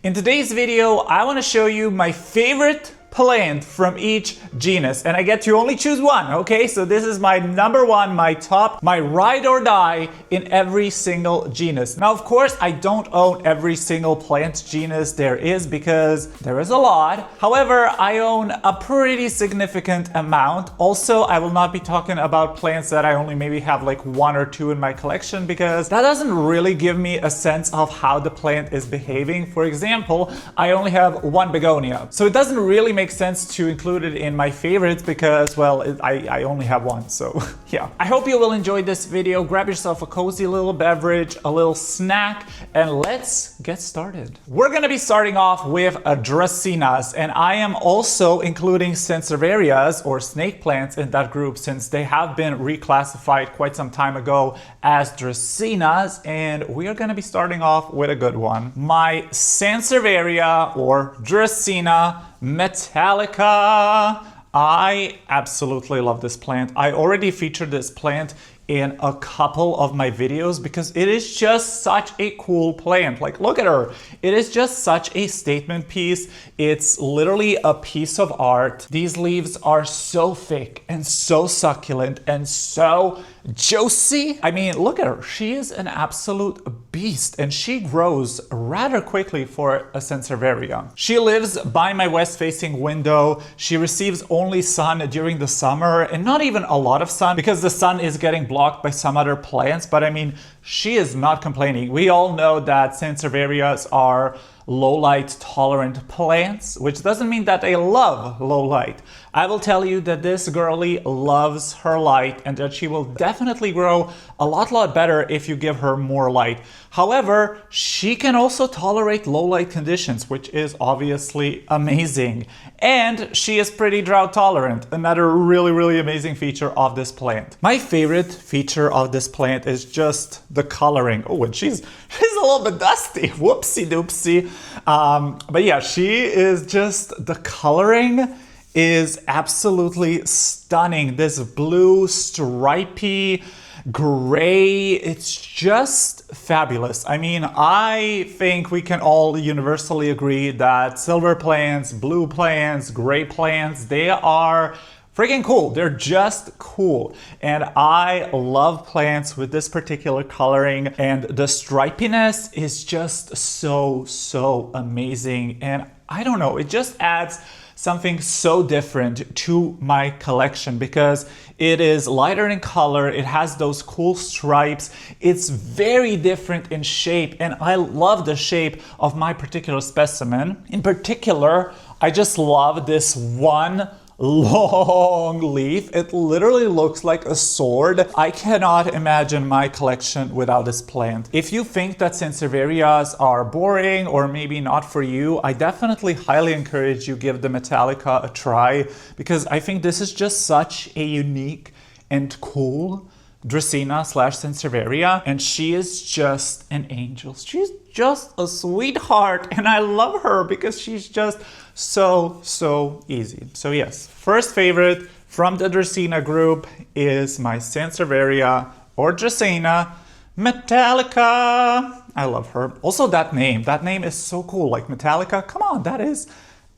In today's video, I want to show you my favorite plant from each genus, and I get to only choose one, okay? So this is my number one, my top, my ride or die in every single genus. Now, of course, I don't own every single plant genus there is because there is a lot. However, I own a pretty significant amount. Also, I will not be talking about plants that I only maybe have like one or two in my collection because that doesn't really give me a sense of how the plant is behaving. For example, I only have one begonia, so it doesn't really make sense to include it in my favorites because, well, I only have one, so yeah. I hope you will enjoy this video. Grab yourself a cozy little beverage, a little snack, and let's get started. We're gonna be starting off with Dracaenas, and I am also including Sansevieриas or snake plants in that group since they have been reclassified quite some time ago as Dracaenas, and we are gonna be starting off with a good one. My Sansevieria or Dracaena Metallica. I absolutely love this plant. I already featured this plant in a couple of my videos because it is just such a cool plant. Like, look at her. It is just such a statement piece. It's literally a piece of art. These leaves are so thick and so succulent and so juicy. I mean, look at her. She is an absolute beast and she grows rather quickly for a Sansevieria. She lives by my west-facing window. She receives only sun during the summer and not even a lot of sun because the sun is getting blocked by some other plants, but I mean, she is not complaining. We all know that Sansevierias are low light tolerant plants, which doesn't mean that they love low light. I will tell you that this girly loves her light and that she will definitely grow a lot better if you give her more light. However, she can also tolerate low light conditions, which is obviously amazing. And she is pretty drought tolerant, another really amazing feature of this plant. My favorite feature of this plant is just the coloring. Oh, and she's a little bit dusty, whoopsie doopsie. But yeah, she is just, the coloring is absolutely stunning. This blue, stripy, gray, it's just fabulous. I mean, I think we can all universally agree that silver plants, blue plants, gray plants, they are freaking cool. They're just cool. And I love plants with this particular coloring, and the stripiness is just so amazing. And I don't know, it just adds something so different to my collection because it is lighter in color, it has those cool stripes, it's very different in shape, and I love the shape of my particular specimen. In particular, I just love this one long leaf. It literally looks like a sword. I cannot imagine my collection without this plant. If you think that Sansevierias are boring or maybe not for you, I definitely highly encourage you give the Metallica a try because I think this is just such a unique and cool Dracaena / Sansevieria, and she is just an angel. She's just a sweetheart and I love her because she's just so easy. So yes, first favorite from the Dracaena group is my Sansevieria or Dracaena Metallica. I love her. Also that name is so cool, like Metallica, come on, that is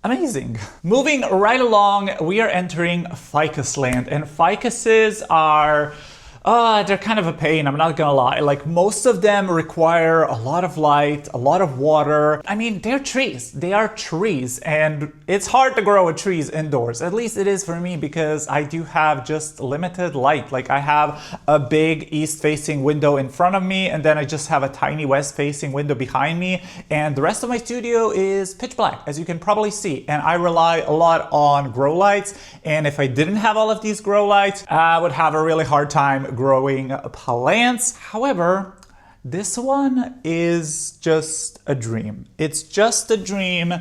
amazing. Moving right along, we are entering ficus land, and ficuses are they're kind of a pain, I'm not gonna lie. Like, most of them require a lot of light, a lot of water. I mean, they're trees. They are trees, and it's hard to grow trees indoors. At least it is for me because I do have just limited light. Like, I have a big east-facing window in front of me, and then I just have a tiny west-facing window behind me, and the rest of my studio is pitch black, as you can probably see. And I rely a lot on grow lights, and if I didn't have all of these grow lights, I would have a really hard time growing plants. However, this one is just a dream. It's just a dream,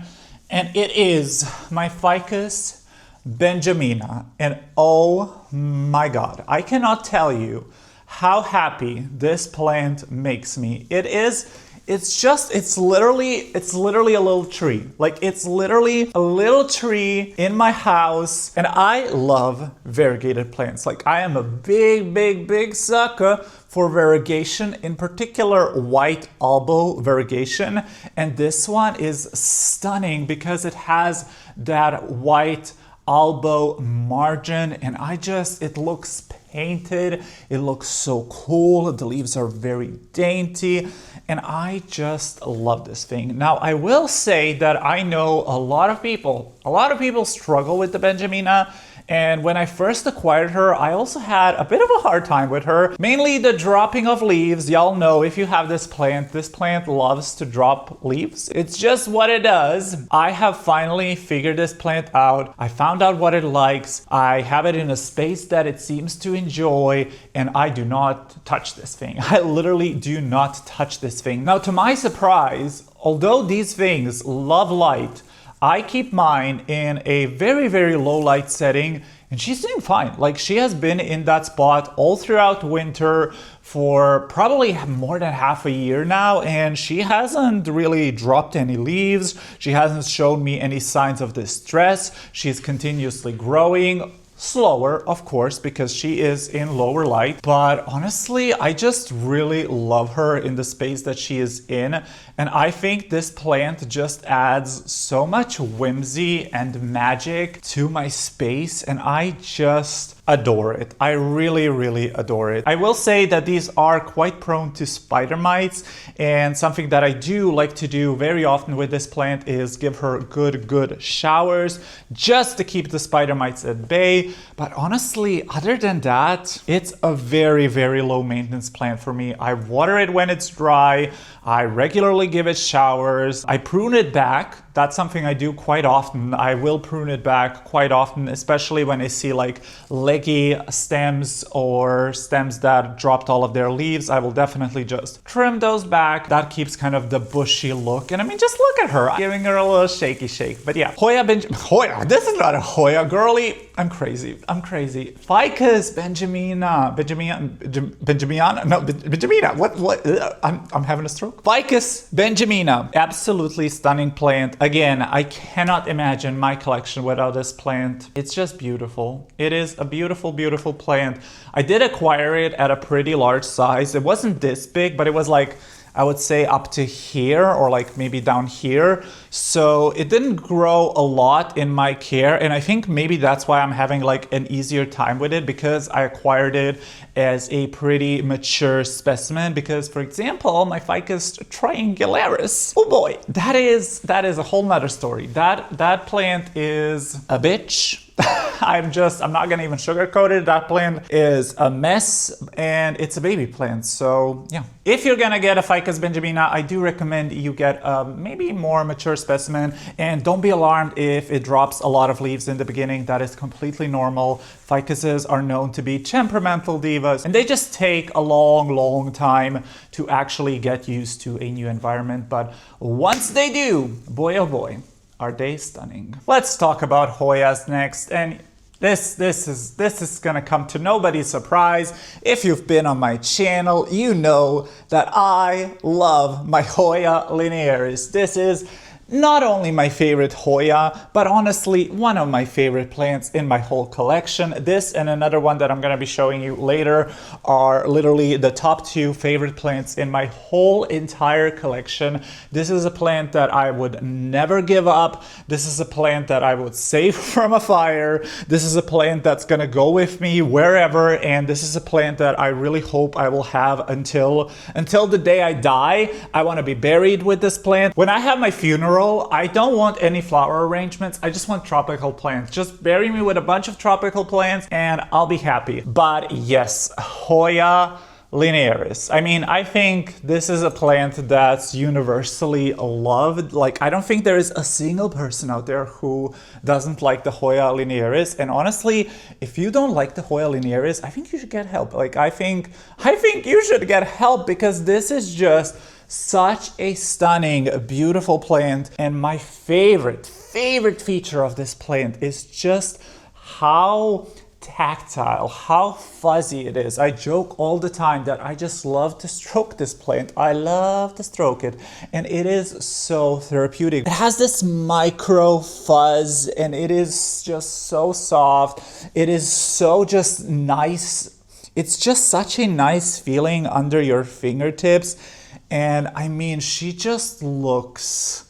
and it is my Ficus benjamina. And oh my God, I cannot tell you how happy this plant makes me. It is it's literally a little tree. Like, it's literally a little tree in my house. And I love variegated plants. Like, I am a big sucker for variegation, in particular white elbow variegation. And this one is stunning because it has that white elbow margin, and it looks painted, it looks so cool, the leaves are very dainty, and I just love this thing. Now, I will say that I know a lot of people struggle with the Benjamina. And when I first acquired her, I also had a bit of a hard time with her. Mainly the dropping of leaves. Y'all know if you have this plant loves to drop leaves. It's just what it does. I have finally figured this plant out. I found out what it likes. I have it in a space that it seems to enjoy, and I do not touch this thing. I literally do not touch this thing. Now, to my surprise, although these things love light, I keep mine in a very low light setting, and she's doing fine. Like, she has been in that spot all throughout winter for probably more than half a year now, and she hasn't really dropped any leaves. She hasn't shown me any signs of distress. She's continuously growing. Slower, of course, because she is in lower light, but honestly, I just really love her in the space that she is in, and I think this plant just adds so much whimsy and magic to my space, and I just adore it. I really adore it. I will say that these are quite prone to spider mites, and something that I do like to do very often with this plant is give her good showers just to keep the spider mites at bay. But honestly, other than that, it's a very low maintenance plant for me. I water it when it's dry. I regularly give it showers. I prune it back. That's something I do quite often. I will prune it back quite often, especially when I see like leggy stems or stems that dropped all of their leaves. I will definitely just trim those back. That keeps kind of the bushy look. And I mean, just look at her. I'm giving her a little shaky shake. But yeah, Hoya, this is not a Hoya, girly. I'm crazy. Ficus Benjamina. What? I'm having a stroke. Ficus Benjamina. Absolutely stunning plant. Again, I cannot imagine my collection without this plant. It's just beautiful. It is a beautiful plant. I did acquire it at a pretty large size. It wasn't this big, but it was like, I would say up to here or like maybe down here. So it didn't grow a lot in my care. And I think maybe that's why I'm having like an easier time with it, because I acquired it as a pretty mature specimen. Because for example, my Ficus triangularis, oh boy, that is a whole nother story. That plant is a bitch. I'm not gonna even sugarcoat it. That plant is a mess, and it's a baby plant. So yeah, if you're gonna get a Ficus benjamina, I do recommend you get a maybe more mature specimen, and don't be alarmed if it drops a lot of leaves in the beginning. That is completely normal. Ficuses are known to be temperamental divas, and they just take a long time to actually get used to a new environment. But once they do, boy oh boy, are they stunning. Let's talk about Hoyas next, and this is gonna come to nobody's surprise. If you've been on my channel, you know that I love my Hoya linearis. This is not only my favorite Hoya, but honestly one of my favorite plants in my whole collection. This and another one that I'm gonna be showing you later are literally the top two favorite plants in my whole entire collection. This is a plant that I would never give up. This is a plant that I would save from a fire. This is a plant that's gonna go with me wherever, and this is a plant that I really hope I will have until the day I die. I wanna be buried with this plant. When I have my funeral, I don't want any flower arrangements. I just want tropical plants. Just bury me with a bunch of tropical plants and I'll be happy. But yes, Hoya linearis. I mean, I think this is a plant that's universally loved. Like, I don't think there is a single person out there who doesn't like the Hoya linearis. And honestly, if you don't like the Hoya linearis, I think you should get help. Like, I think you should get help, because this is just such a stunning, beautiful plant. And my favorite feature of this plant is just how tactile, how fuzzy it is. I joke all the time that I just love to stroke this plant. I love to stroke it, and it is so therapeutic. It has this micro fuzz, and it is just so soft. It is so just nice. It's just such a nice feeling under your fingertips. And I mean, she just looks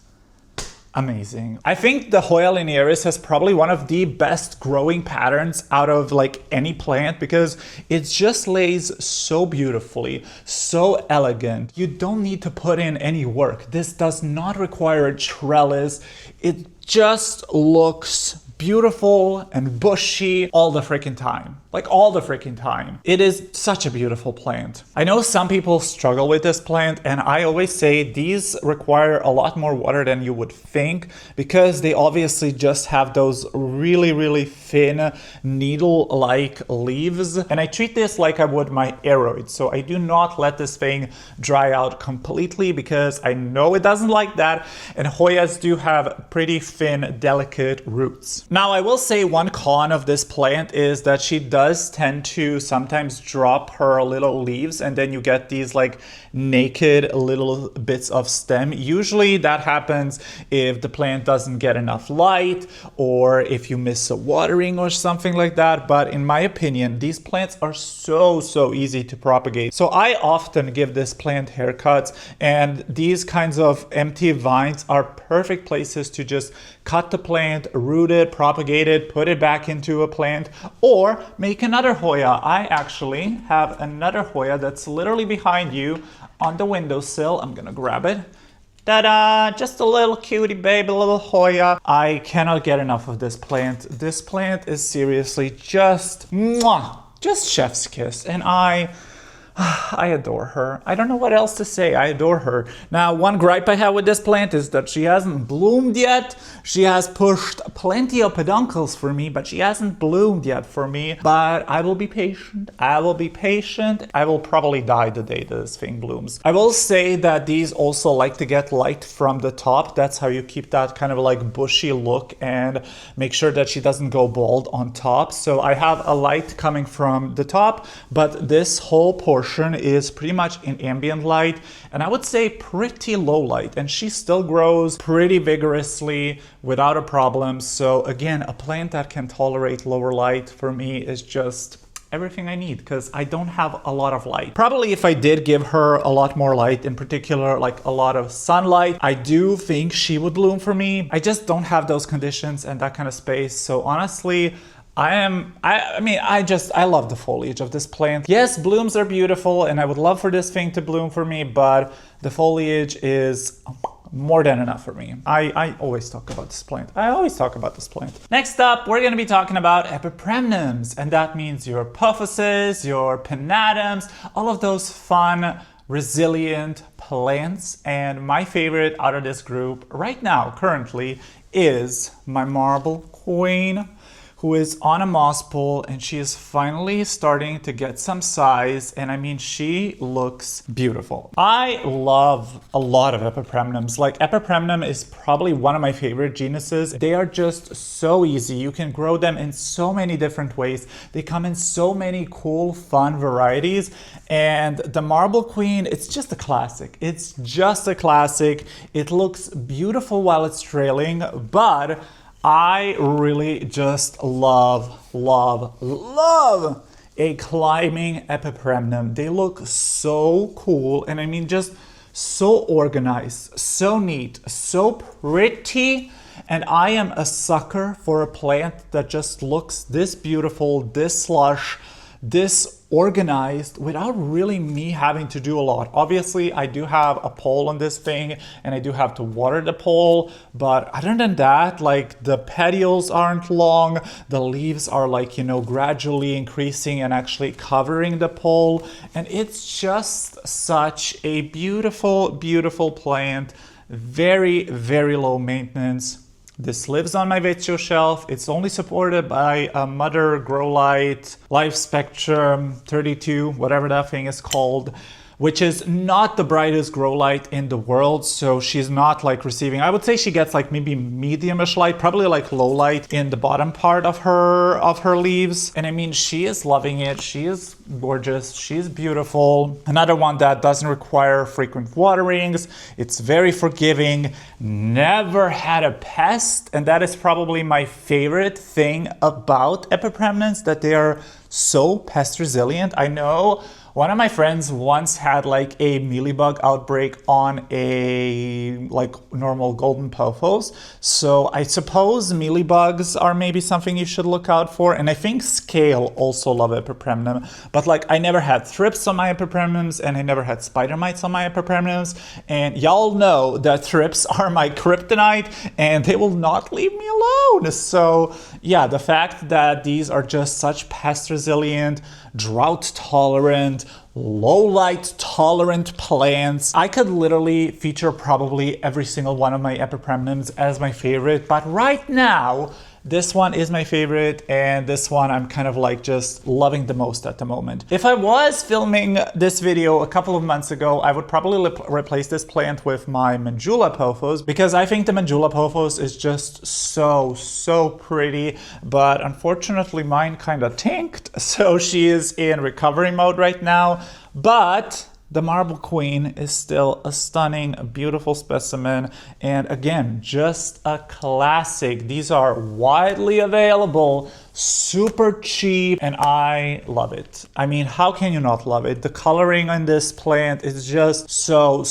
amazing. I think the Hoya linearis has probably one of the best growing patterns out of like any plant, because it just lays so beautifully, so elegant. You don't need to put in any work. This does not require a trellis. It just looks beautiful and bushy all the freaking time. Like all the freaking time. It is such a beautiful plant. I know some people struggle with this plant, and I always say these require a lot more water than you would think, because they obviously just have those really, really thin needle-like leaves. And I treat this like I would my aroid. So I do not let this thing dry out completely, because I know it doesn't like that. And Hoyas do have pretty thin, delicate roots. Now, I will say one con of this plant is that she does tend to sometimes drop her little leaves, and then you get these like naked little bits of stem. Usually that happens if the plant doesn't get enough light, or if you miss a watering or something like that. But in my opinion, these plants are so easy to propagate. So I often give this plant haircuts, and these kinds of empty vines are perfect places to just cut the plant, root it, propagate it, put it back into a plant, or make another Hoya. I actually have another Hoya that's literally behind you on the windowsill. I'm gonna grab it. Ta-da! Just a little cutie baby, little Hoya. I cannot get enough of this plant. This plant is seriously just mwah, just chef's kiss, and I adore her. I don't know what else to say. I adore her. Now, one gripe I have with this plant is that she hasn't bloomed yet. She has pushed plenty of peduncles for me, but she hasn't bloomed yet for me. But I will be patient. I will be patient. I will probably die the day this thing blooms. I will say that these also like to get light from the top. That's how you keep that kind of like bushy look and make sure that she doesn't go bald on top. So I have a light coming from the top, but this whole portion is pretty much in ambient light, and I would say pretty low light, and she still grows pretty vigorously without a problem. So again, a plant that can tolerate lower light for me is just everything I need, because I don't have a lot of light. Probably if I did give her a lot more light, in particular like a lot of sunlight, I do think she would bloom for me. I just don't have those conditions and that kind of space. So honestly, I love the foliage of this plant. Yes, blooms are beautiful, and I would love for this thing to bloom for me, but the foliage is more than enough for me. I always talk about this plant. Next up, we're gonna be talking about epipremnums, and that means your puffuses, your pinnatums, all of those fun, resilient plants. And my favorite out of this group right now, currently, is my marble queen, who is on a moss pole, and she is finally starting to get some size, and I mean, she looks beautiful. I love a lot of epipremnums. Like, epipremnum is probably one of my favorite genuses. They are just so easy. You can grow them in so many different ways. They come in so many cool, fun varieties, and the Marble Queen, it's just a classic. It's just a classic. It looks beautiful while it's trailing, but I really just love a climbing epipremnum. They look so cool, and I mean, just so organized, so neat, so pretty. And I am a sucker for a plant that just looks this beautiful, this lush, this organized, without really me having to do a lot. Obviously, I do have a pole on this thing, and I do have to water the pole, but other than that, like, the petioles aren't long, the leaves are like, you know, gradually increasing and actually covering the pole, and it's just such a beautiful, beautiful plant. Very, very low maintenance. This lives on my Vetio shelf. It's only supported by a Mother Grow Light Life Spectrum 32, whatever that thing is called. which is not the brightest grow light in the world. So she's not like receiving, I would say she gets like maybe mediumish light, probably like low light in the bottom part of her leaves. And I mean, she is loving it. She is gorgeous. She's beautiful. Another one that doesn't require frequent waterings. It's very forgiving. Never had a pest. And that is probably my favorite thing about epipremnants, that they are so pest resilient. I know one of my friends once had like a mealybug outbreak on a like normal golden pothos. So I suppose mealybugs are maybe something you should look out for. And I think scale also love epipremnum. But like I never had thrips on my epipremnums, and I never had spider mites on my epipremnums. And y'all know that thrips are my kryptonite and they will not leave me alone. So yeah, the fact that these are just such pest resilient, drought tolerant, low light tolerant plants. I could literally feature probably every single one of my epipremnums as my favorite, but right now this one is my favorite, and this one I'm kind of like just loving the most at the moment. If I was filming this video a couple of months ago, I would probably replace this plant with my Manjula pothos, because I think the Manjula pothos is just so pretty, but unfortunately mine kind of tanked, so she is in recovery mode right now. But the Marble Queen is still a stunning, beautiful specimen. And again, just a classic. These are widely available, super cheap, and I love it. I mean, how can you not love it? The coloring on this plant is just so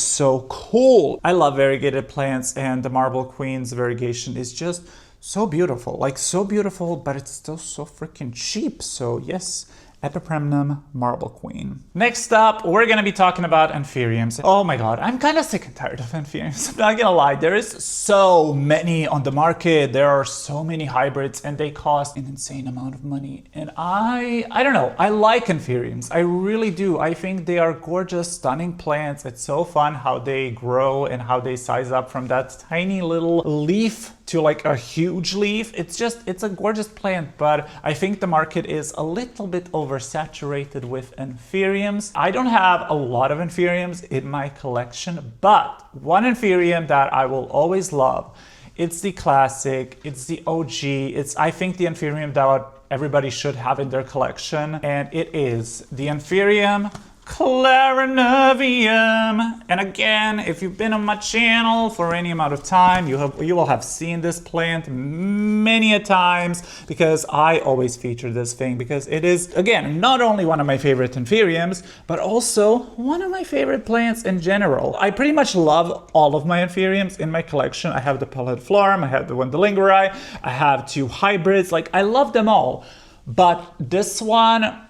cool. I love variegated plants, and the Marble Queen's variegation is just so beautiful. Like, so beautiful, but it's still so freaking cheap. So yes, Epipremnum Marble Queen. Next up, we're gonna be talking about Anthuriums. Oh my god, I'm kind of sick and tired of Anthuriums. I'm not gonna lie, there is so many on the market. There are so many hybrids, and they cost an insane amount of money. And I don't know, I like Anthuriums. I really do. I think they are gorgeous, stunning plants. It's so fun how they grow and how they size up from that tiny little leaf to like a huge leaf. It's a gorgeous plant, but I think the market is a little bit oversaturated with Anthuriums. I don't have a lot of Anthuriums in my collection, but one Anthurium that I will always love, it's the classic, it's the OG, it's I think the Anthurium that everybody should have in their collection, and it is the Anthurium Clarinervium. And again, if you've been on my channel for any amount of time, you will have seen this plant many a times, because I always feature this thing, because it is, again, not only one of my favorite Anthuriums, but also one of my favorite plants in general. I pretty much love all of my Anthuriums in my collection. I have the Pellet Florum, I have the Wendelingeri, I have two hybrids, like I love them all. But this one,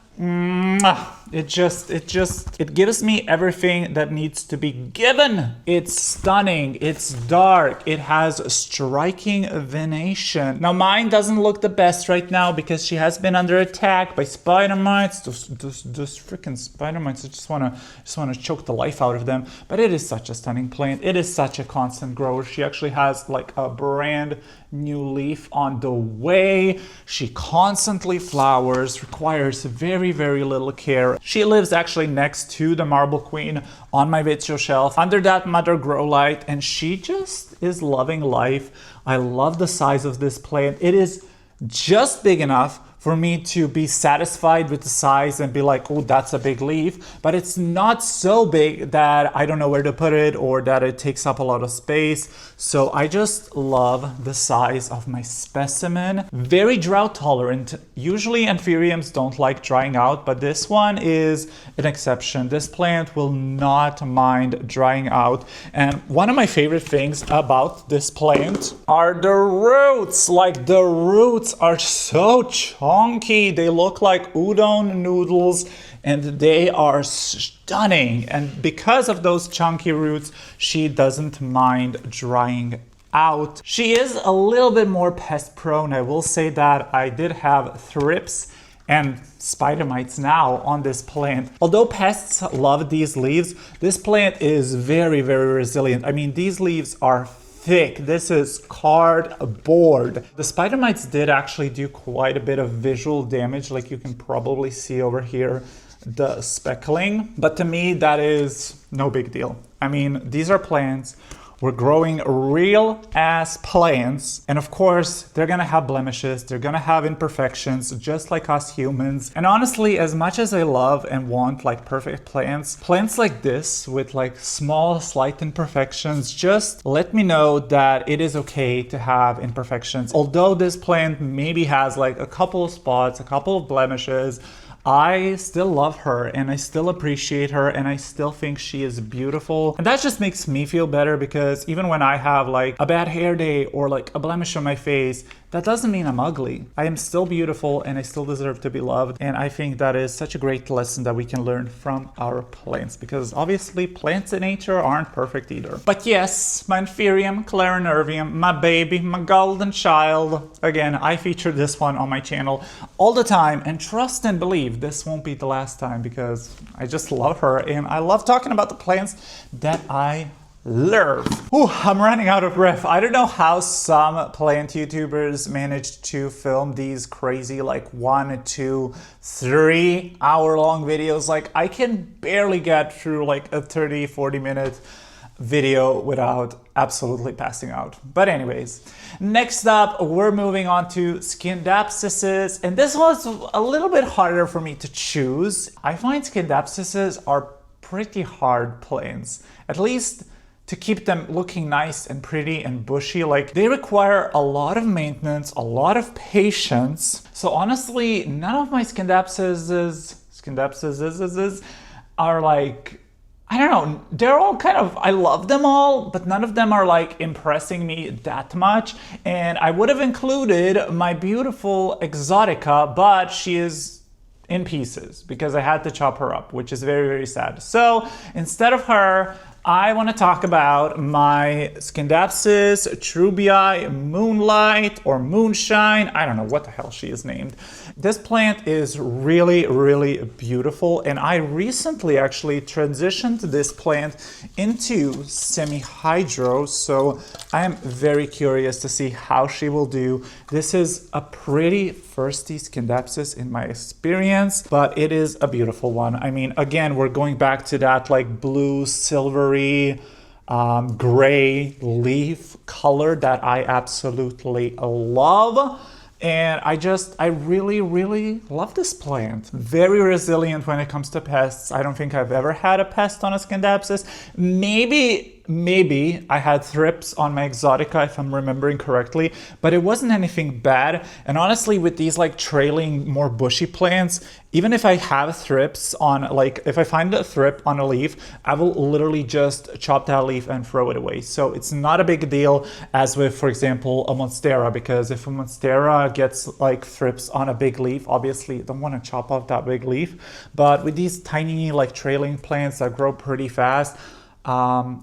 it gives me everything that needs to be given. It's stunning, it's dark, it has striking venation. Now mine doesn't look the best right now because she has been under attack by spider mites. Those freaking spider mites, I just wanna choke the life out of them. But it is such a stunning plant. It is such a constant grower. She actually has like a brand new leaf on the way. She constantly flowers, requires very little care. She lives actually next to the Marble Queen on my Vizio shelf under that mother grow light, and she just is loving life. I love the size of this plant. It is just big enough for me to be satisfied with the size and be like, oh, that's a big leaf, but it's not so big that I don't know where to put it or that it takes up a lot of space. So I just love the size of my specimen. Very drought tolerant. Usually Anthuriums don't like drying out, but this one is an exception. This plant will not mind drying out. And one of my favorite things about this plant are the roots. Like, the roots are so chunky. They look like udon noodles, and they are stunning. And because of those chunky roots, she doesn't mind drying out. She is a little bit more pest prone. I will say that. I did have thrips and spider mites now on this plant. Although pests love these leaves, this plant is very resilient. I mean, these leaves are thick. This is cardboard. The spider mites did actually do quite a bit of visual damage, like you can probably see over here. the speckling, but to me that is no big deal. I mean, these are plants. We're growing real ass plants, and of course they're gonna have blemishes, they're gonna have imperfections just like us humans. And honestly, as much as I love and want like perfect plants like this with like small slight imperfections, just let me know that it is okay to have imperfections. Although this plant maybe has like a couple of spots, a couple of blemishes, I still love her and I still appreciate her and I still think she is beautiful. And that just makes me feel better, because even when I have like a bad hair day or like a blemish on my face, that doesn't mean I'm ugly. I am still beautiful and I still deserve to be loved. And I think that is such a great lesson that we can learn from our plants, because obviously plants in nature aren't perfect either. But yes, my Anthurium clarinervium, my baby, my golden child. Again, I feature this one on my channel all the time, and trust and believe this won't be the last time, because I just love her and I love talking about the plants that I love. Ooh, I'm running out of breath. I don't know how some plant YouTubers manage to film these crazy like 1, 2, 3 hour long videos. Like I can barely get through like a 30-40 minute video without absolutely passing out. But anyways, next up we're moving on to Scindapsuses, and this was a little bit harder for me to choose. I find Scindapsuses are pretty hard plants, at least to keep them looking nice and pretty and bushy. Like they require a lot of maintenance, a lot of patience. So honestly, none of my Scindapsuses are like, I don't know, they're all kind of, I love them all, but none of them are like impressing me that much. And I would have included my beautiful Exotica, but she is in pieces because I had to chop her up, which is very, very sad. So instead of her, I want to talk about my Scindapsus trubii Moonlight or Moonshine. I don't know what the hell she is named. This plant is really, really beautiful, and I recently actually transitioned this plant into semi-hydro, so I am very curious to see how she will do. This is a pretty thirsty Scindapsus in my experience, but it is a beautiful one. I mean, again, we're going back to that like blue, silvery, gray leaf color that I absolutely love. And I really, really love this plant. Very resilient when it comes to pests. I don't think I've ever had a pest on a Scindapsus. Maybe I had thrips on my Exotica, if I'm remembering correctly, but it wasn't anything bad. And honestly, with these like trailing, more bushy plants, even if I have thrips on, like if I find a thrip on a leaf, I will literally just chop that leaf and throw it away. So it's not a big deal as with, for example, a Monstera, because if a Monstera gets like thrips on a big leaf, obviously you don't want to chop off that big leaf. But with these tiny like trailing plants that grow pretty fast,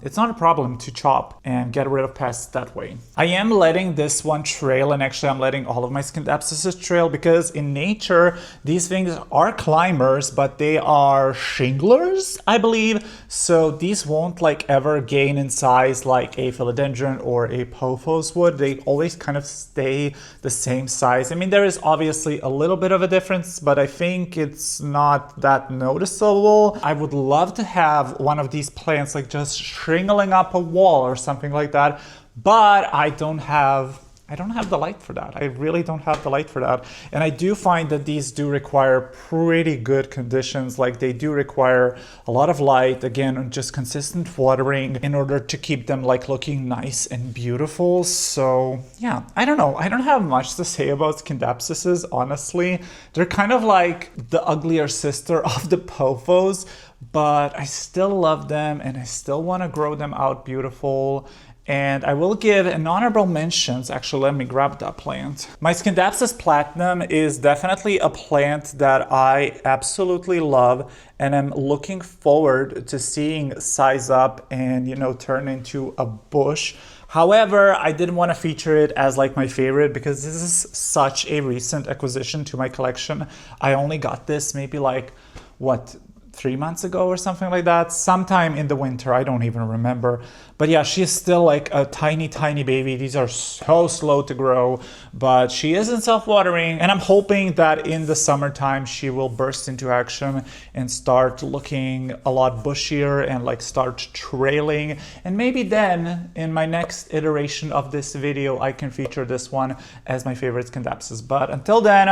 it's not a problem to chop and get rid of pests that way. I am letting this one trail, and actually I'm letting all of my Scindapsuses trail, because in nature these things are climbers, but they are shinglers, I believe. So these won't like ever gain in size like a philodendron or a pothos would. They always kind of stay the same size. I mean, there is obviously a little bit of a difference, but I think it's not that noticeable. I would love to have one of these plants like just shingling up a wall or something like that, but I don't have the light for that. I really don't have the light for that. And I do find that these do require pretty good conditions. Like they do require a lot of light, again, just consistent watering in order to keep them like looking nice and beautiful. So yeah, I don't know. I don't have much to say about Scindapsuses, honestly. They're kind of like the uglier sister of the pothos, but I still love them and I still want to grow them out beautiful. And I will give an honorable mentions. Actually, let me grab that plant. My Scindapsus platinum is definitely a plant that I absolutely love, and I'm looking forward to seeing size up and, you know, turn into a bush. However, I didn't want to feature it as like my favorite because this is such a recent acquisition to my collection. I only got this maybe like, what, 3 months ago or something like that, sometime in the winter. I don't even remember. But yeah, she is still like a tiny, tiny baby. These are so slow to grow, but she isn't self-watering. And I'm hoping that in the summertime, she will burst into action and start looking a lot bushier and like start trailing. And maybe then in my next iteration of this video, I can feature this one as my favorite Scandapsus. But until then,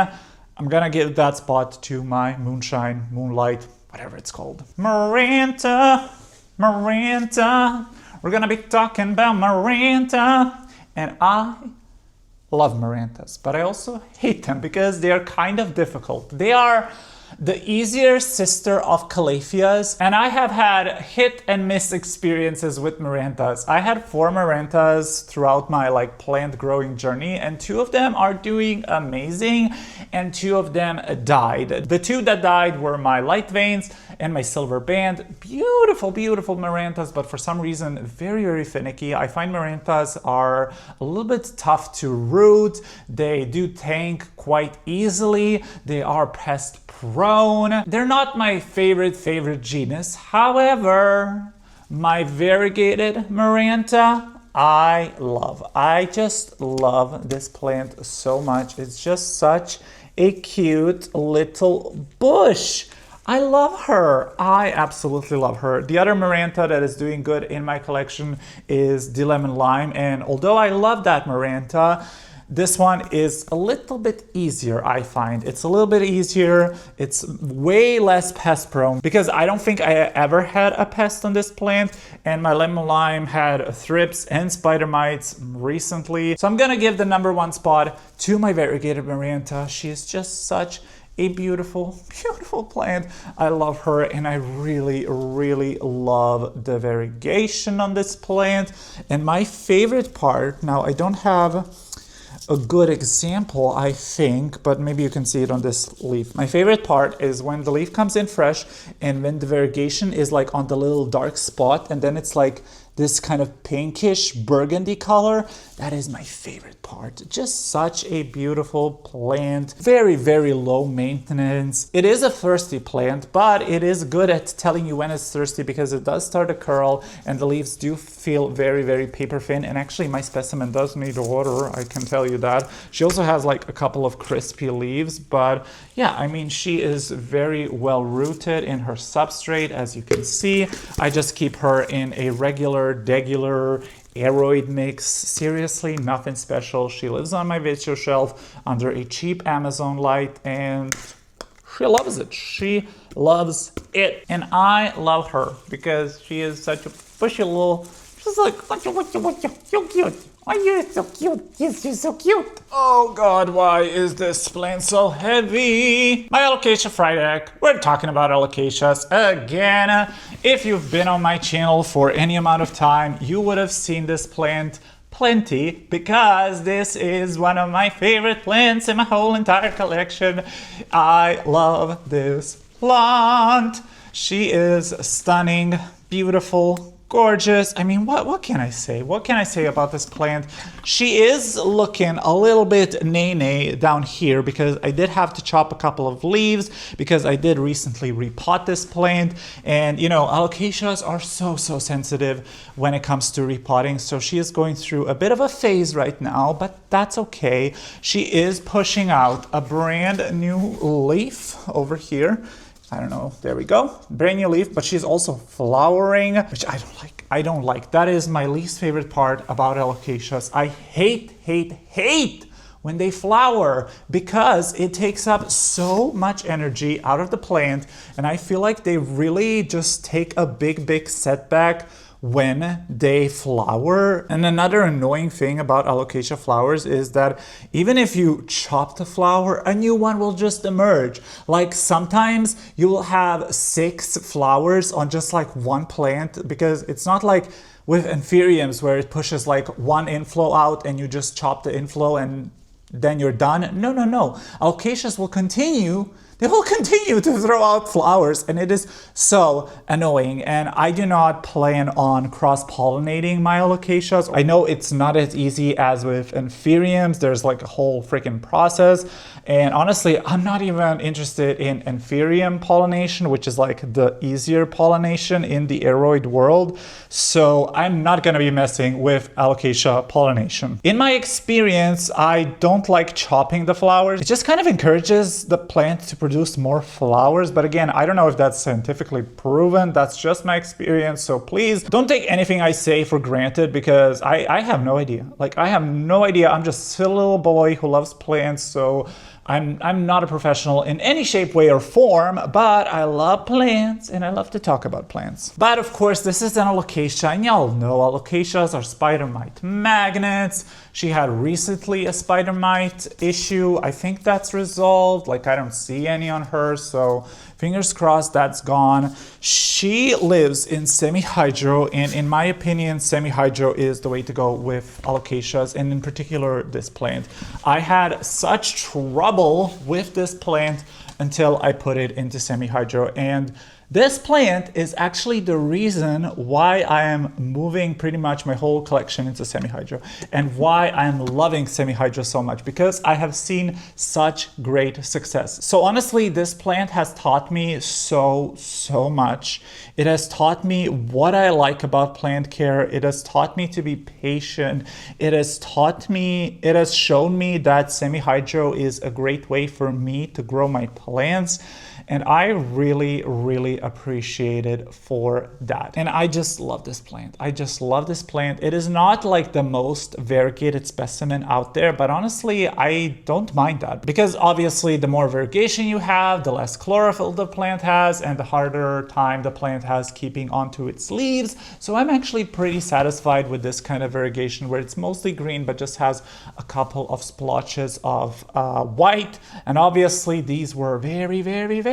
I'm gonna give that spot to my moonshine, moonlight, whatever it's called. Maranta, Maranta. We're gonna be talking about Maranta. And I love Marantas, but I also hate them because they are kind of difficult. They are the easier sister of Calatheas, and I have had hit and miss experiences with Marantas. I had 4 Marantas throughout my like plant growing journey, and 2 of them are doing amazing and 2 of them died. The 2 that died were my light veins and my silver band. Beautiful, beautiful Marantas, but for some reason very, very finicky. I find Marantas are a little bit tough to root. They do tank quite easily. They are pest prone. They're not my favorite genus. However, my variegated Maranta, I love. I just love this plant so much. It's just such a cute little bush. I love her. I absolutely love her. The other Maranta that is doing good in my collection is the Lemon Lime. And although I love that Maranta, this one is a little bit easier, I find. It's a little bit easier. It's way less pest prone because I don't think I ever had a pest on this plant, and my Lemon Lime had thrips and spider mites recently. So I'm gonna give the #1 spot to my variegated Maranta. She is just such a beautiful, beautiful plant. I love her, and I really, really love the variegation on this plant. And my favorite part, now I don't have a good example, I think, but maybe you can see it on this leaf. My favorite part is when the leaf comes in fresh and when the variegation is like on the little dark spot, and then it's like this kind of pinkish burgundy color. That is my favorite part. Just such a beautiful plant. Very, very low maintenance. It is a thirsty plant, but it is good at telling you when it's thirsty because it does start to curl and the leaves do feel very, very paper thin. And actually my specimen does need water, I can tell you that. She also has like a couple of crispy leaves, but yeah, I mean, she is very well rooted in her substrate, as you can see. I just keep her in a regular aeroid mix. Seriously, nothing special. She lives on my video shelf under a cheap Amazon light, and she loves it. She loves it. And I love her because she is such a bushy little, she's like, so cute. Oh, you're so cute. Yes, you're so cute. Oh God, why is this plant so heavy? My Alocasia Friedeck. We're talking about Alocasias again. If you've been on my channel for any amount of time, you would have seen this plant plenty because this is one of my favorite plants in my whole entire collection. I love this plant. She is stunning, beautiful, gorgeous. I mean, what can I say? What can I say about this plant? She is looking a little bit nay-nay down here because I did have to chop a couple of leaves because I did recently repot this plant. And you know, Alocasias are so sensitive when it comes to repotting. So she is going through a bit of a phase right now, but that's okay. She is pushing out a brand new leaf over here. I don't know, there we go. Brand new leaf, but she's also flowering, which I don't like. I don't like. That is my least favorite part about Alocasias. I hate when they flower because it takes up so much energy out of the plant, and I feel like they really just take a big setback when they flower. And another annoying thing about Alocasia flowers is that even if you chop the flower, a new one will just emerge. Like sometimes you will have 6 flowers on just like one plant, because it's not like with Anthuriums where it pushes like one inflow out and you just chop the inflow and then you're done. No. Alocasias will continue they will continue to throw out flowers, and it is so annoying. And I do not plan on cross-pollinating my alocasias. I know it's not as easy as with anthuriums. There's like a whole freaking process. And honestly, I'm not even interested in anthurium pollination, which is like the easier pollination in the aroid world. So I'm not gonna be messing with alocasia pollination. In my experience, I don't like chopping the flowers. It just kind of encourages the plant to produce more flowers. But again, I don't know if that's scientifically proven. That's just my experience. So please don't take anything I say for granted, because I have no idea. Like, I have no idea. I'm just a little boy who loves plants. So I'm not a professional in any shape, way, or form, but I love plants and I love to talk about plants. But of course, this is an alocasia, and y'all know alocasias are spider mite magnets. She had recently a spider mite issue. I think that's resolved. Like, I don't see any on her, so fingers crossed that's gone. She lives in semi-hydro, and in my opinion, semi-hydro is the way to go with alocasias, and in particular this plant. I had such trouble with this plant until I put it into semi-hydro, and this plant is actually the reason why I am moving pretty much my whole collection into semi-hydro, and why I'm loving semi-hydro so much, because I have seen such great success. So honestly, this plant has taught me so much. It has taught me what I like about plant care. It has taught me to be patient. It has shown me that semi-hydro is a great way for me to grow my plants. And I really appreciate it for that. And I just love this plant. I just love this plant. It is not like the most variegated specimen out there, but honestly, I don't mind that, because obviously the more variegation you have, the less chlorophyll the plant has, and the harder time the plant has keeping onto its leaves. So I'm actually pretty satisfied with this kind of variegation, where it's mostly green, but just has a couple of splotches of white. And obviously these were very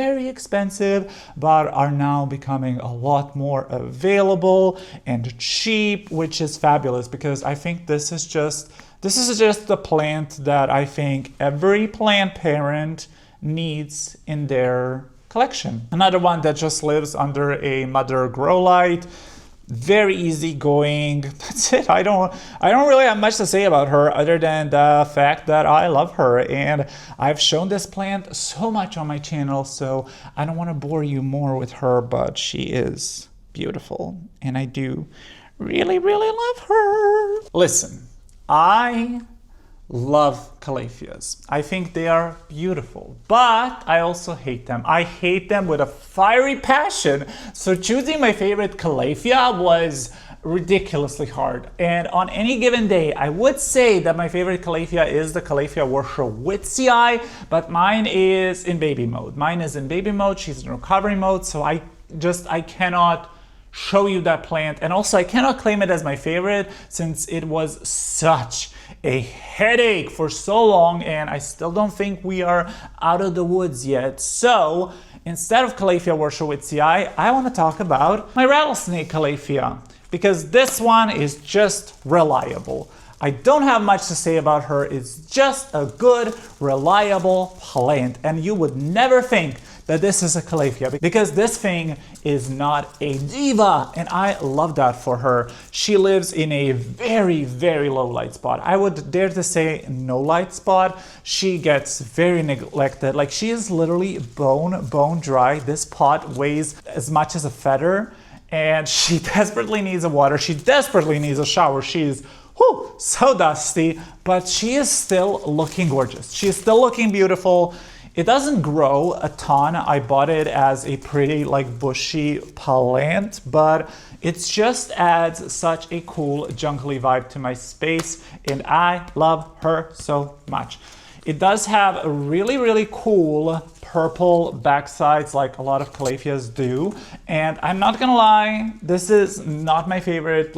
expensive, but are now becoming a lot more available and cheap, which is fabulous, because I think this is just the plant that I think every plant parent needs in their collection. Another one that just lives under a mother grow light. Very easygoing. That's it. I don't really have much to say about her, other than the fact that I love her, and I've shown this plant so much on my channel, so I don't want to bore you more with her, but she is beautiful, and I do really love her. Listen, I love calatheas. I think they are beautiful, but I also hate them. I hate them with a fiery passion. So choosing my favorite calathea was ridiculously hard. And on any given day, I would say that my favorite calathea is the Calathea Warszawitzii, but mine is in baby mode. Mine is in baby mode. She's in recovery mode. So I cannot show you that plant, and also I cannot claim it as my favorite, since it was such a headache for so long, and I still don't think we are out of the woods yet. So instead of Calathea Warszawitzii, I want to talk about my rattlesnake calathea, because this one is just reliable. I don't have much to say about her. It's just a good, reliable plant, and you would never think that this is a calathea, because this thing is not a diva, and I love that for her. She lives in a very low light spot. I would dare to say no light spot. She gets very neglected. Like, she is literally bone dry. This pot weighs as much as a feather, and she desperately needs a water. She desperately needs a shower. She is so dusty, but she is still looking gorgeous. She is still looking beautiful. It doesn't grow a ton. I bought it as a pretty bushy plant, but it just adds such a cool jungly vibe to my space, and I love her so much. It does have a really cool purple backsides, like a lot of calatheas do. And I'm not gonna lie, this is not my favorite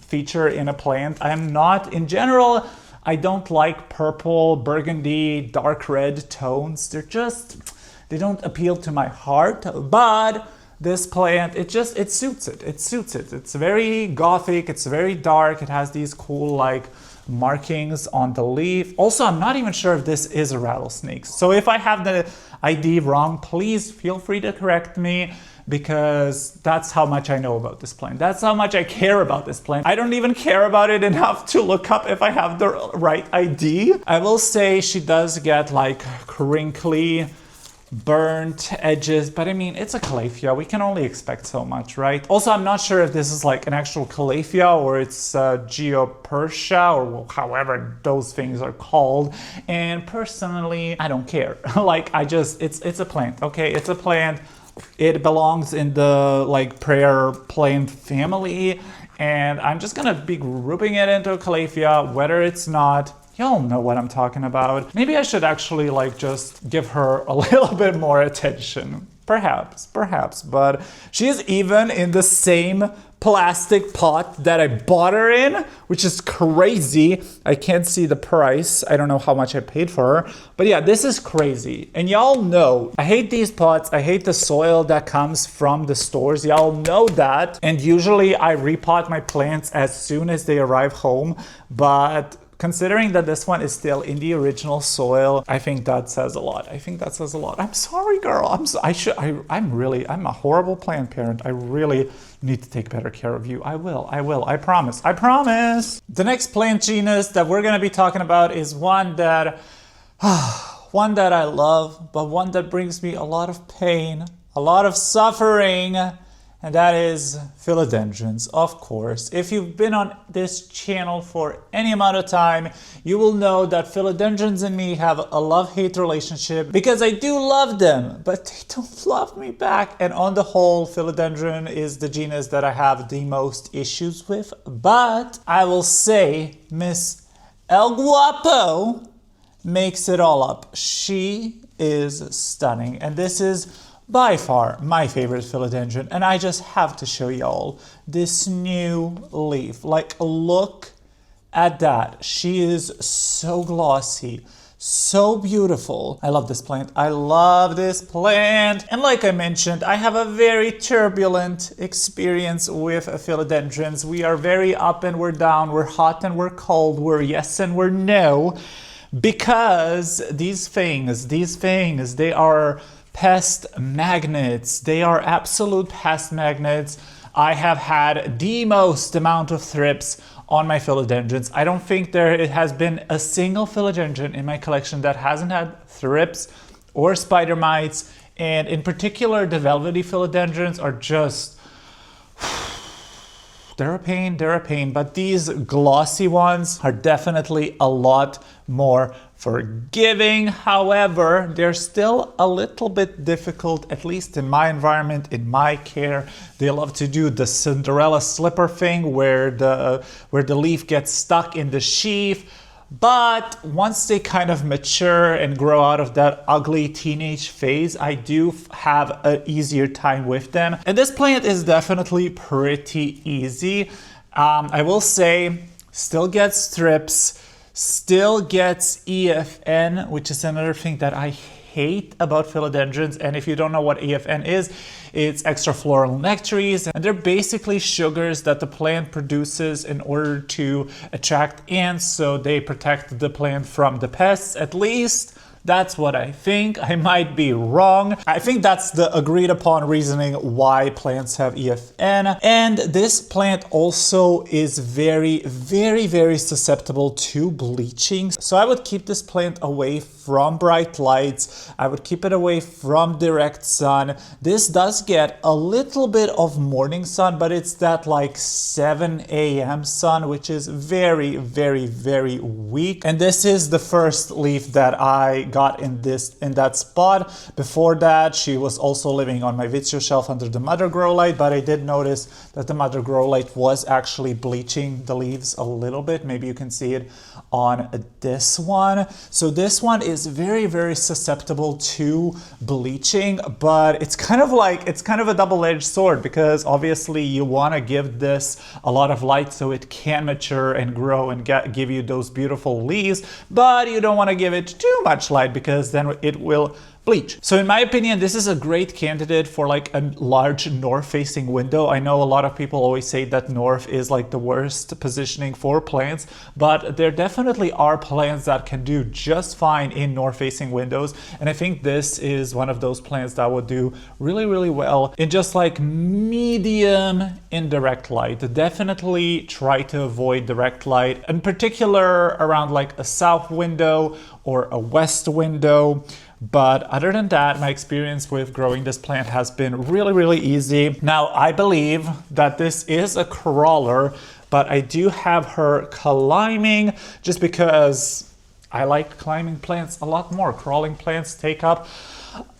feature in a plant. In general, I don't like purple, burgundy, dark red tones. They don't appeal to my heart, but this plant, it suits it. It suits it. It's very gothic, it's very dark. It has these cool markings on the leaf. Also, I'm not even sure if this is a rattlesnake. So if I have the ID wrong, please feel free to correct me, because that's how much I know about this plant. That's how much I care about this plant. I don't even care about it enough to look up if I have the right ID. I will say she does get like crinkly, burnt edges, but I mean, it's a calathea. We can only expect so much, right? Also, I'm not sure if this is like an actual calathea or it's geopersia or however those things are called. And personally, I don't care. Like, it's a plant, okay? It's a plant. It belongs in the like prayer plant family, and I'm just gonna be grouping it into a calathea, whether it's not. Y'all know what I'm talking about. Maybe I should actually like just give her a little bit more attention. Perhaps, but she is even in the same plastic pot that I bought her in, which is crazy. I can't see the price. I don't know how much I paid for her, but yeah, this is crazy. And y'all know, I hate these pots. I hate the soil that comes from the stores. Y'all know that. And usually I repot my plants as soon as they arrive home, but considering that this one is still in the original soil, I think that says a lot. I'm sorry, girl. I'm a horrible plant parent. I really need to take better care of you. I will. I promise. The next plant genus that we're going to be talking about is one that I love, but one that brings me a lot of pain, a lot of suffering. And that is philodendrons, of course. If you've been on this channel for any amount of time, you will know that philodendrons and me have a love-hate relationship, because I do love them, but they don't love me back. And on the whole, philodendron is the genus that I have the most issues with. But I will say Miss El Guapo makes it all up. She is stunning. And this is by far my favorite philodendron, and I just have to show y'all this new leaf. Like, look at that. She is so glossy, so beautiful. I love this plant. And like I mentioned, I have a very turbulent experience with philodendrons. We are very up and we're down, we're hot and we're cold, we're yes and we're no, because these things, they are pest magnets. They are absolute pest magnets. I have had the most amount of thrips on my philodendrons. I don't think there has been a single philodendron in my collection that hasn't had thrips or spider mites. And in particular, the velvety philodendrons are just, they're a pain, but these glossy ones are definitely a lot more forgiving. However, they're still a little bit difficult, at least in my environment, in my care. They love to do the Cinderella slipper thing where the leaf gets stuck in the sheath. But once they kind of mature and grow out of that ugly teenage phase, I do have an easier time with them. And this plant is definitely pretty easy. I will say, still gets thrips, still gets EFN, which is another thing that I hate about philodendrons. And if you don't know what EFN is, it's extrafloral nectaries, and they're basically sugars that the plant produces in order to attract ants, so they protect the plant from the pests. At least that's what I think. I might be wrong. I think that's the agreed upon reasoning why plants have EFN. And this plant also is very, very, very susceptible to bleaching. So I would keep this plant away from bright lights. I would keep it away from direct sun. This does get a little bit of morning sun, but it's that like 7 a.m. sun, which is very, very, very weak. And this is the first leaf that I got in that spot. Before that, she was also living on my Vitsio shelf under the mother grow light, but I did notice that the mother grow light was actually bleaching the leaves a little bit. Maybe you can see it on this one. So this one is very, very susceptible to bleaching, but it's kind of a double-edged sword, because obviously you want to give this a lot of light so it can mature and grow and give you those beautiful leaves, but you don't want to give it too much light, because then it will bleach. So in my opinion, this is a great candidate for like a large north-facing window. I know a lot of people always say that north is like the worst positioning for plants, but there definitely are plants that can do just fine in north-facing windows. And I think this is one of those plants that would do really, really well in just like medium indirect light. Definitely try to avoid direct light, in particular around like a south window or a west window. But other than that, my experience with growing this plant has been really, really easy. Now, I believe that this is a crawler, but I do have her climbing just because I like climbing plants a lot more. Crawling plants take up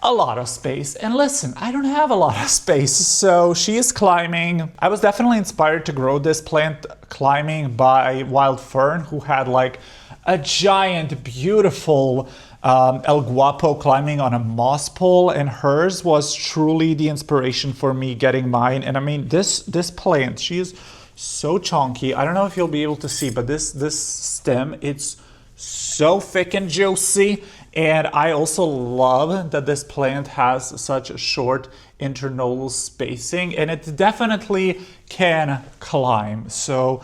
a lot of space. And listen, I don't have a lot of space, so she is climbing. I was definitely inspired to grow this plant climbing by Wild Fern, who had like a giant, beautiful El Guapo climbing on a moss pole, and hers was truly the inspiration for me getting mine. And I mean, this plant, she is so chunky. I don't know if you'll be able to see, but this stem, it's so thick and juicy. And I also love that this plant has such a short internodal spacing, and it definitely can climb. So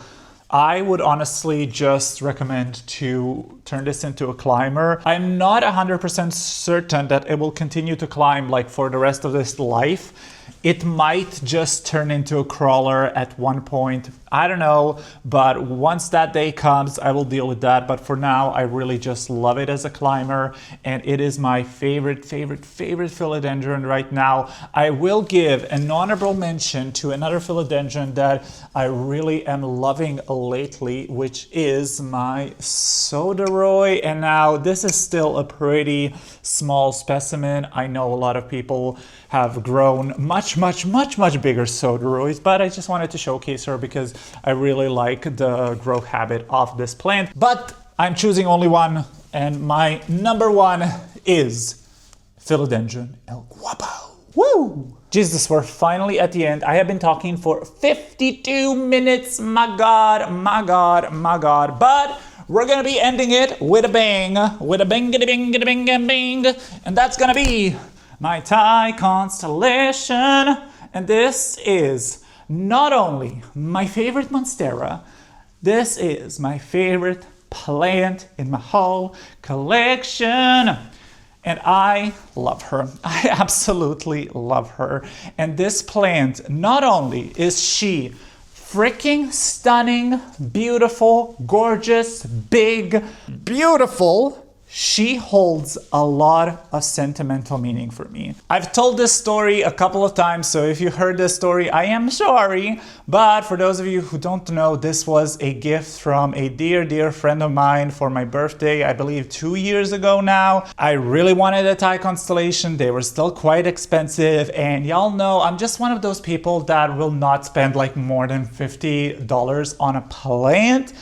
I would honestly just recommend to turn this into a climber. I'm not 100% certain that it will continue to climb like for the rest of its life. It might just turn into a crawler at one point. I don't know, but once that day comes, I will deal with that. But for now, I really just love it as a climber, and it is my favorite philodendron right now. I will give an honorable mention to another philodendron that I really am loving lately, which is my Soderoy. And now this is still a pretty small specimen. I know a lot of people have grown much bigger Soderoys, but I just wanted to showcase her because I really like the growth habit of this plant. But I'm choosing only one, and my number one is Philodendron El Guapo. Woo! Jesus, we're finally at the end. I have been talking for 52 minutes. My God. But we're gonna be ending it with a bang. With a bang, and that's gonna be my Thai constellation. And this is not only my favorite monstera, this is my favorite plant in my whole collection. And I love her. I absolutely love her. And this plant, not only is she freaking stunning, beautiful, gorgeous, big, beautiful, she holds a lot of sentimental meaning for me. I've told this story a couple of times, so if you heard this story, I am sorry. But for those of you who don't know, this was a gift from a dear friend of mine for my birthday, I believe 2 years ago now. I really wanted a Thai constellation. They were still quite expensive, and y'all know I'm just one of those people that will not spend like more than $50 on a plant.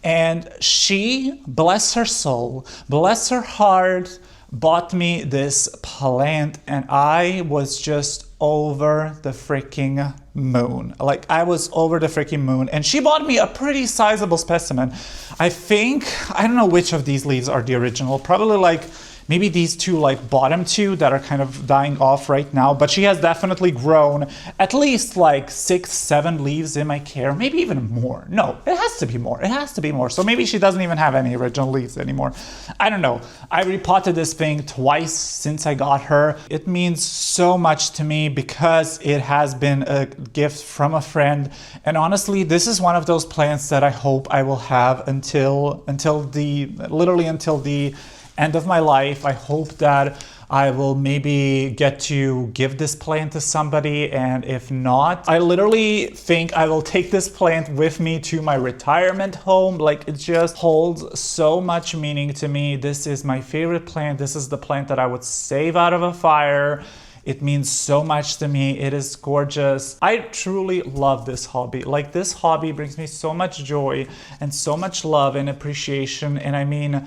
And she, bless her soul, bless her heart, bought me this plant, and I was just over the freaking moon. Like, I was over the freaking moon. And she bought me a pretty sizable specimen. I think, I don't know which of these leaves are the original. Probably like maybe these two, like bottom two that are kind of dying off right now, but she has definitely grown at least like 6-7 leaves in my care, maybe even more. No, it has to be more. It has to be more. So maybe she doesn't even have any original leaves anymore. I don't know. I repotted this thing twice since I got her. It means so much to me because it has been a gift from a friend. And honestly, this is one of those plants that I hope I will have until the end of my life. I hope that I will maybe get to give this plant to somebody, and if not, I literally think I will take this plant with me to my retirement home. Like, it just holds so much meaning to me. This is my favorite plant. This is the plant that I would save out of a fire. It means so much to me. It is gorgeous. I truly love this hobby. Like, this hobby brings me so much joy and so much love and appreciation. And I mean,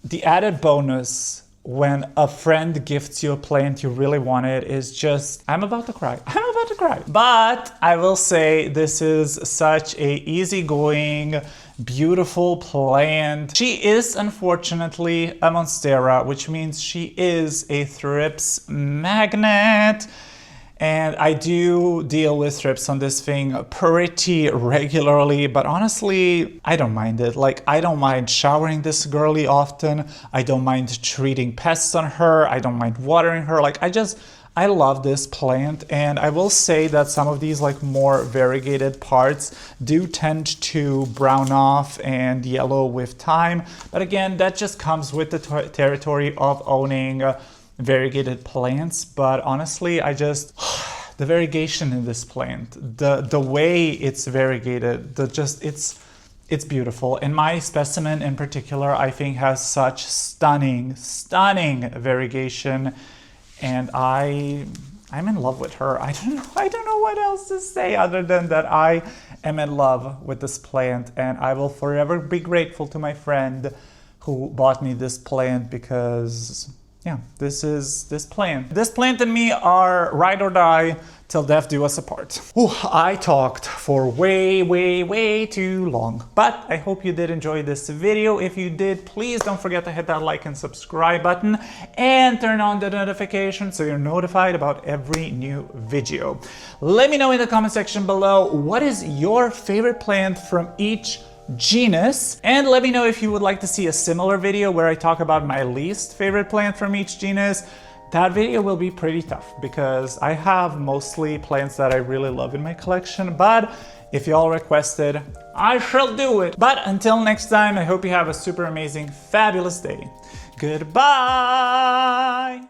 the added bonus when a friend gifts you a plant you really wanted is just, I'm about to cry. I'm about to cry. But I will say this is such a easygoing, beautiful plant. She is unfortunately a monstera, which means she is a thrips magnet. And I do deal with thrips on this thing pretty regularly, but honestly, I don't mind it. Like, I don't mind showering this girly often. I don't mind treating pests on her. I don't mind watering her. Like, I love this plant, and I will say that some of these like more variegated parts do tend to brown off and yellow with time. But again, that just comes with the territory of owning variegated plants. But honestly, the variegation in this plant, the way it's variegated, it's beautiful. And my specimen in particular, I think, has such stunning variegation, and I'm in love with her. I don't know what else to say other than that I am in love with this plant, and I will forever be grateful to my friend who bought me this plant, because yeah, this plant and me are ride or die till death do us apart. Ooh, I talked for way too long, but I hope you did enjoy this video. If you did, please don't forget to hit that like and subscribe button and turn on the notification so you're notified about every new video. Let me know in the comment section below, what is your favorite plant from each genus, and let me know if you would like to see a similar video where I talk about my least favorite plant from each genus. That video will be pretty tough because I have mostly plants that I really love in my collection, but if y'all requested, I shall do it. But until next time, I hope you have a super amazing, fabulous day. Goodbye!